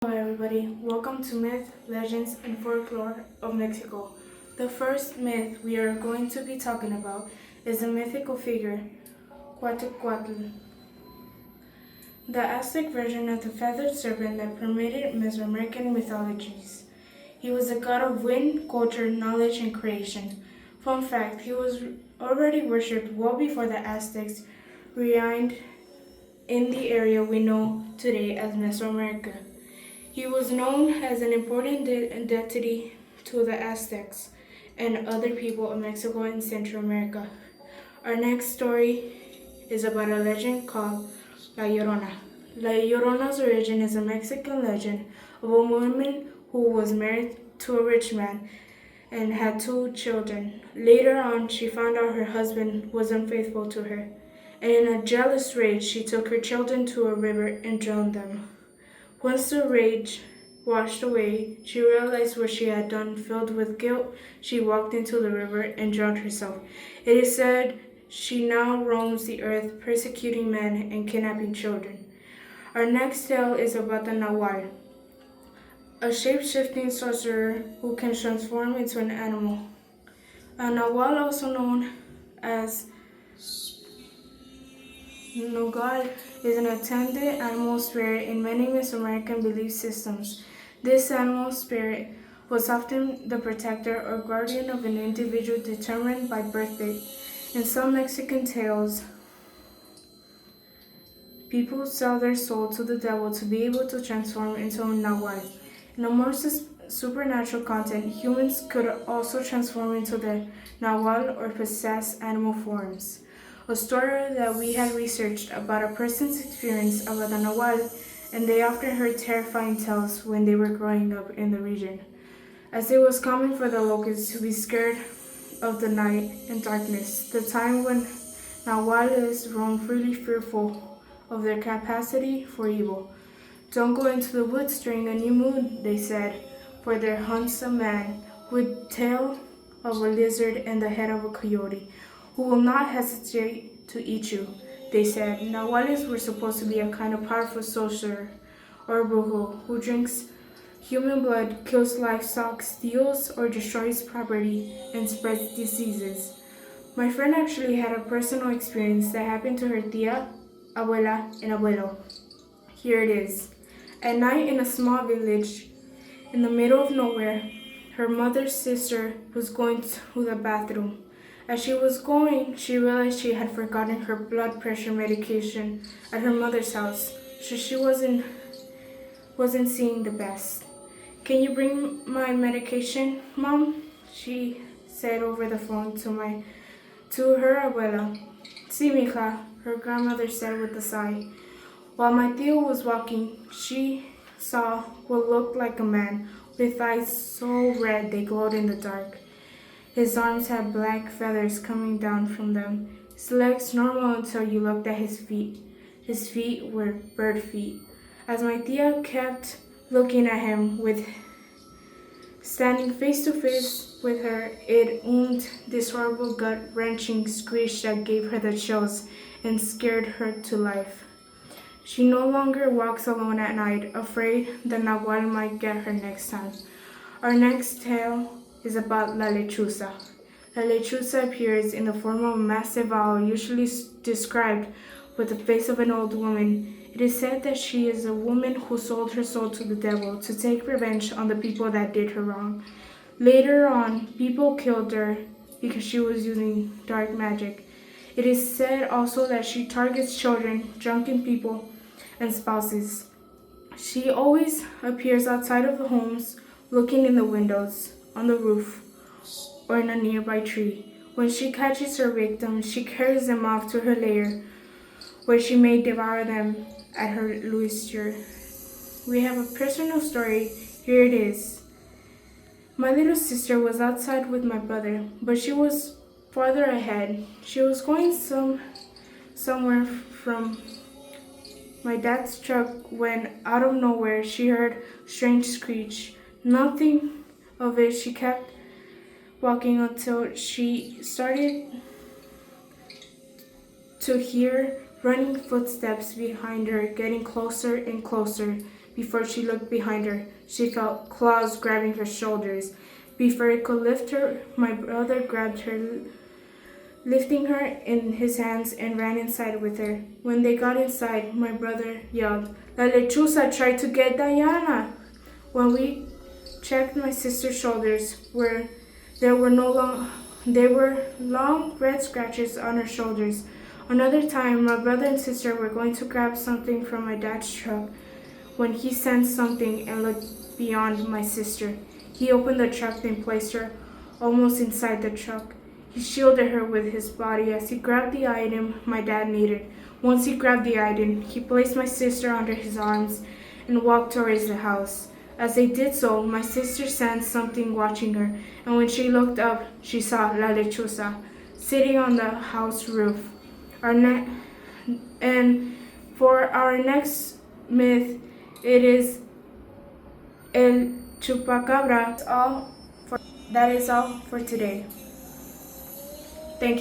Hello everybody, welcome to Myth, Legends, and Folklore of Mexico. The first myth we are going to be talking about is the mythical figure, Quetzalcoatl, the Aztec version of the feathered serpent that permeated Mesoamerican mythologies. He was the god of wind, culture, knowledge, and creation. Fun fact, he was already worshipped well before the Aztecs reigned in the area we know today as Mesoamerica. He was known as an important deity to the Aztecs and other people of Mexico and Central America. Our next story is about a legend called La Llorona. La Llorona's origin is a Mexican legend of a woman who was married to a rich man and had two children. Later on, she found out her husband was unfaithful to her, and in a jealous rage, she took her children to a river and drowned them. Once the rage washed away, she realized what she had done. Filled with guilt, she walked into the river and drowned herself. It is said she now roams the earth, persecuting men and kidnapping children. Our next tale is about the Nahual, a shape-shifting sorcerer who can transform into an animal. A Nahual, also known as Nogal, is an attendant animal spirit in many Mesoamerican belief systems. This animal spirit was often the protector or guardian of an individual determined by birth date. In some Mexican tales, people sell their soul to the devil to be able to transform into a Nahual. In a more supernatural content, humans could also transform into the Nahual or possess animal forms. A story that we had researched about a person's experience about the Nahual, and they often heard terrifying tales when they were growing up in the region, as it was common for the locals to be scared of the night and darkness, the time when Nahuales roam freely, fearful of their capacity for evil. Don't go into the woods during a new moon, they said, for there hunts a man with tail of a lizard and the head of a coyote, who will not hesitate to eat you, they said. Nahuales were supposed to be a kind of powerful sorcerer or brujo who drinks human blood, kills livestock, steals or destroys property, and spreads diseases. My friend actually had a personal experience that happened to her tia, abuela, and abuelo. Here it is. At night in a small village in the middle of nowhere, her mother's sister was going to the bathroom. As she was going, she realized she had forgotten her blood pressure medication at her mother's house, so she wasn't seeing the best. "Can you bring my medication, Mom?" she said over the phone to her abuela. "Sí, mija," her grandmother said with a sigh. While my tío was walking, she saw what looked like a man with eyes so red they glowed in the dark. His arms had black feathers coming down from them. His legs normal until you looked at his feet. His feet were bird feet. As my tia kept looking at him, with standing face to face with her, it oomed this horrible gut-wrenching screech that gave her the chills and scared her to life. She no longer walks alone at night, afraid the Nahual might get her next time. Our next tale is about La Lechuza. La Lechuza appears in the form of a massive owl, usually described with the face of an old woman. It is said that she is a woman who sold her soul to the devil to take revenge on the people that did her wrong. Later on, people killed her because she was using dark magic. It is said also that she targets children, drunken people, and spouses. She always appears outside of the homes, looking in the windows, on the roof, or in a nearby tree. When she catches her victims, she carries them off to her lair, where she may devour them at her leisure. We have a personal story. Here it is. My little sister was outside with my brother, but she was farther ahead. She was going somewhere from my dad's truck when, out of nowhere, she heard a strange screech. Nothing of it. She kept walking until she started to hear running footsteps behind her, getting closer and closer. Before she looked behind her, she felt claws grabbing her shoulders. Before he could lift her, my brother grabbed her, lifting her in his hands and ran inside with her. When they got inside, my brother yelled, La lechuza tried to get Diana. When we checked my sister's shoulders, there were long red scratches on her shoulders. Another time, my brother and sister were going to grab something from my dad's truck when he sensed something and looked beyond my sister. He opened the truck and placed her almost inside the truck. He shielded her with his body as he grabbed the item my dad needed. Once he grabbed the item, he placed my sister under his arms and walked towards the house. As they did so, my sister sensed something watching her, and when she looked up, she saw La Lechuza sitting on the house roof. And for our next myth, it is El Chupacabra. That is all for today. Thank you.